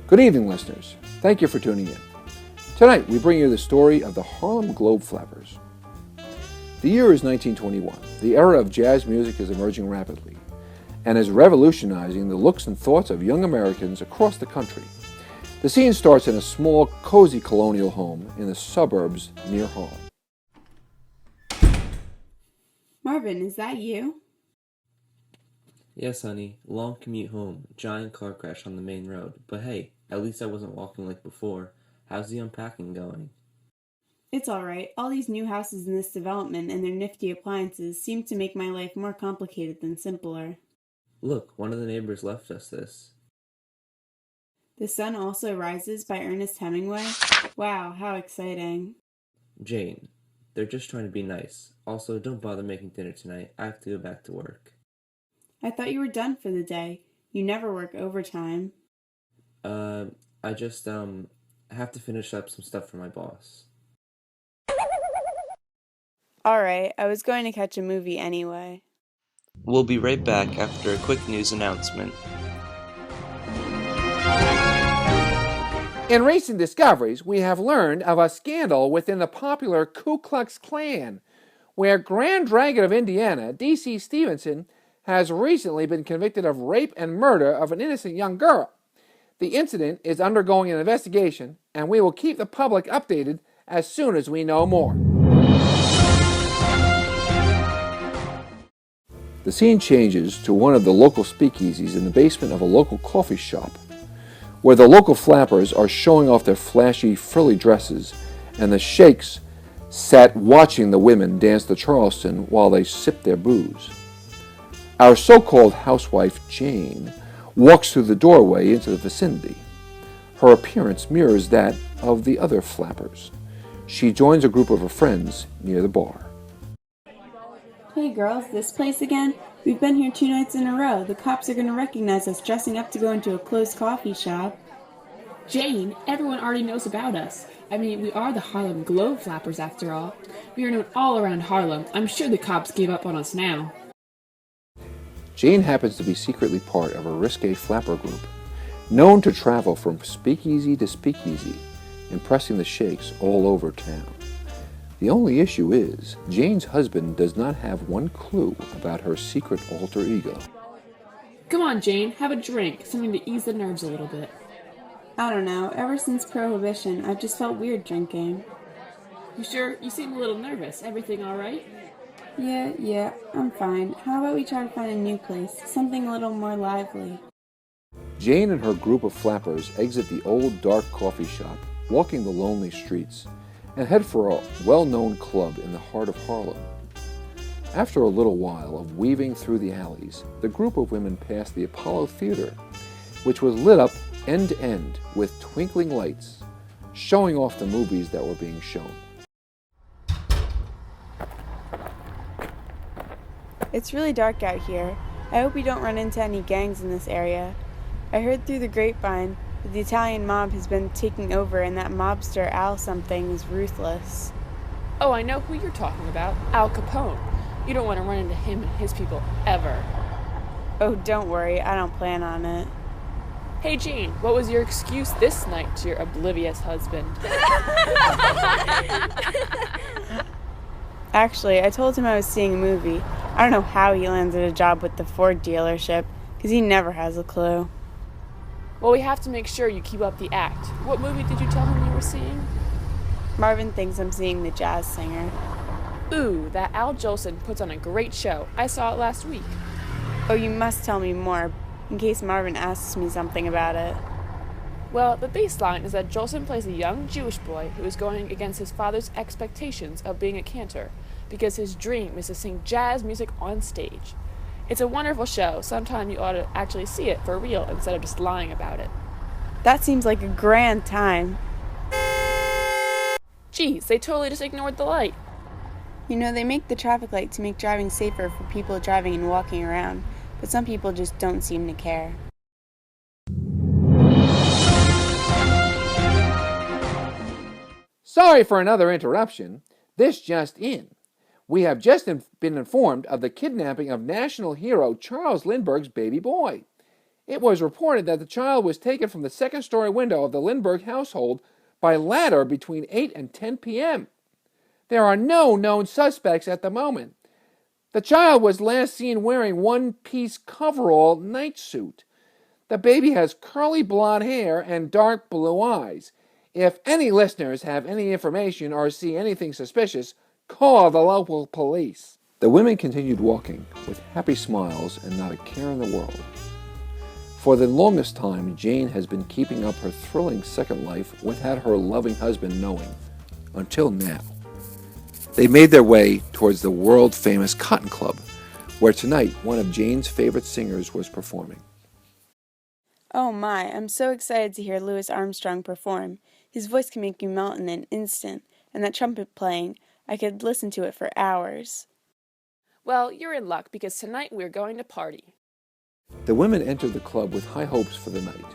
Good evening, listeners. Thank you for tuning in. Tonight, we bring you the story of the Harlem Globeflappers. The year is 1921. The era of jazz music is emerging rapidly and is revolutionizing the looks and thoughts of young Americans across the country. The scene starts in a small, cozy colonial home in the suburbs near Harlem. Marvin, is that you? Yes, honey. Long commute home. Giant car crash on the main road. But hey, at least I wasn't walking like before. How's the unpacking going? It's all right. All these new houses in this development and their nifty appliances seem to make my life more complicated than simpler. Look, one of the neighbors left us this. The Sun Also Rises by Ernest Hemingway? Wow, how exciting. Jane, they're just trying to be nice. Also, don't bother making dinner tonight. I have to go back to work. I thought you were done for the day. You never work overtime. I just, have to finish up some stuff for my boss. All right, I was going to catch a movie anyway. We'll be right back after a quick news announcement. In recent discoveries, we have learned of a scandal within the popular Ku Klux Klan, where Grand Dragon of Indiana, D.C. Stevenson, has recently been convicted of rape and murder of an innocent young girl. The incident is undergoing an investigation, and we will keep the public updated as soon as we know more. The scene changes to one of the local speakeasies in the basement of a local coffee shop, where the local flappers are showing off their flashy, frilly dresses, and the sheiks sat watching the women dance the Charleston while they sipped their booze. Our so-called housewife, Jane, walks through the doorway into the vicinity. Her appearance mirrors that of the other flappers. She joins a group of her friends near the bar. Hey girls, this place again? We've been here 2 nights in a row. The cops are going to recognize us dressing up to go into a closed coffee shop. Jane, everyone already knows about us. I mean, we are the Harlem Globeflappers after all. We are known all around Harlem. I'm sure the cops gave up on us now. Jane happens to be secretly part of a risque flapper group, known to travel from speakeasy to speakeasy, impressing the sheiks all over town. The only issue is, Jane's husband does not have one clue about her secret alter ego. Come on, Jane, have a drink, something to ease the nerves a little bit. I don't know, ever since Prohibition, I've just felt weird drinking. You sure? You seem a little nervous. Everything all right? Yeah, I'm fine. How about we try to find a new place, something a little more lively? Jane and her group of flappers exit the old dark coffee shop, walking the lonely streets, and head for a well-known club in the heart of Harlem. After a little while of weaving through the alleys, the group of women passed the Apollo Theater, which was lit up end to end with twinkling lights, showing off the movies that were being shown. It's really dark out here. I hope we don't run into any gangs in this area. I heard through the grapevine that the Italian mob has been taking over and that mobster Al something is ruthless. Oh, I know who you're talking about. Al Capone. You don't want to run into him and his people ever. Oh, don't worry, I don't plan on it. Hey, Jane, what was your excuse this night to your oblivious husband? Actually, I told him I was seeing a movie. I don't know how he landed a job with the Ford dealership, because he never has a clue. Well, we have to make sure you keep up the act. What movie did you tell him you were seeing? Marvin thinks I'm seeing The Jazz Singer. Ooh, that Al Jolson puts on a great show. I saw it last week. Oh, you must tell me more, in case Marvin asks me something about it. Well, the baseline is that Jolson plays a young Jewish boy who is going against his father's expectations of being a cantor, because his dream is to sing jazz music on stage. It's a wonderful show. Sometime you ought to actually see it for real instead of just lying about it. That seems like a grand time. Geez, they totally just ignored the light. You know, they make the traffic light to make driving safer for people driving and walking around, but some people just don't seem to care. Sorry for another interruption. This just in. We have been informed of the kidnapping of national hero Charles Lindbergh's baby boy. It was reported that the child was taken from the second-story window of the Lindbergh household by ladder between 8 and 10 p.m. There are no known suspects at the moment. The child was last seen wearing one-piece coverall nightsuit. The baby has curly blonde hair and dark blue eyes. If any listeners have any information or see anything suspicious, call the local police. The women continued walking with happy smiles and not a care in the world. For the longest time, Jane has been keeping up her thrilling second life without her loving husband knowing, until now. They made their way towards the world-famous Cotton Club, where tonight one of Jane's favorite singers was performing. Oh my, I'm so excited to hear Louis Armstrong perform. His voice can make you melt in an instant, and that trumpet playing, I could listen to it for hours. Well, you're in luck because tonight we're going to party. The women entered the club with high hopes for the night.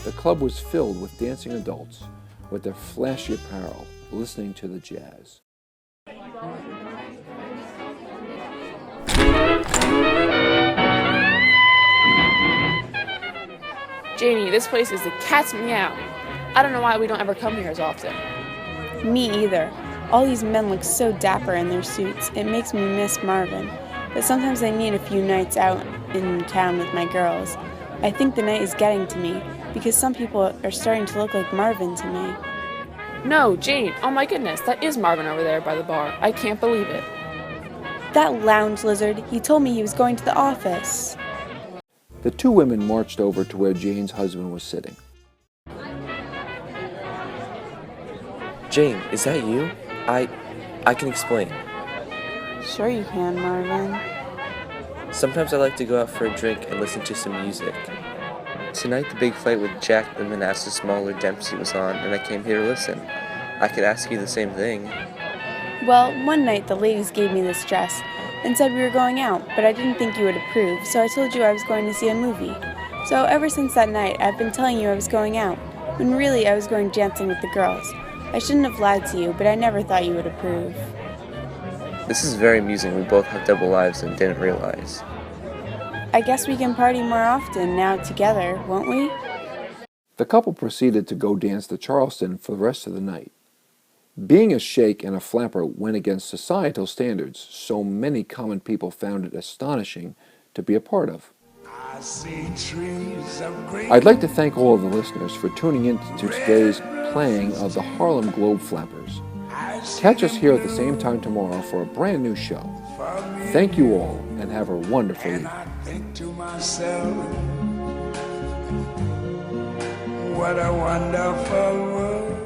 The club was filled with dancing adults with their flashy apparel, listening to the jazz. Jamie, this place is the cat's meow. I don't know why we don't ever come here as often. Me either. All these men look so dapper in their suits, it makes me miss Marvin. But sometimes I need a few nights out in town with my girls. I think the night is getting to me, because some people are starting to look like Marvin to me. No, Jane, oh my goodness, that is Marvin over there by the bar. I can't believe it. That lounge lizard, he told me he was going to the office. The two women marched over to where Jane's husband was sitting. Jane, is that you? I can explain. Sure you can, Marvin. Sometimes I like to go out for a drink and listen to some music. Tonight the big fight with Jack the Manassas Smaller Dempsey was on, and I came here to listen. I could ask you the same thing. Well, one night the ladies gave me this dress and said we were going out, but I didn't think you would approve, so I told you I was going to see a movie. So ever since that night, I've been telling you I was going out, when really I was going dancing with the girls. I shouldn't have lied to you, but I never thought you would approve. This is very amusing. We both have double lives and didn't realize. I guess we can party more often now together, won't we? The couple proceeded to go dance the Charleston for the rest of the night. Being a sheik and a flapper went against societal standards, so many common people found it astonishing to be a part of. I'd like to thank all of the listeners for tuning in to today's playing of the Harlem Globe Flappers. Catch us here at the same time tomorrow for a brand new show. Thank you all, and have a wonderful evening. I think to myself, what a wonderful world.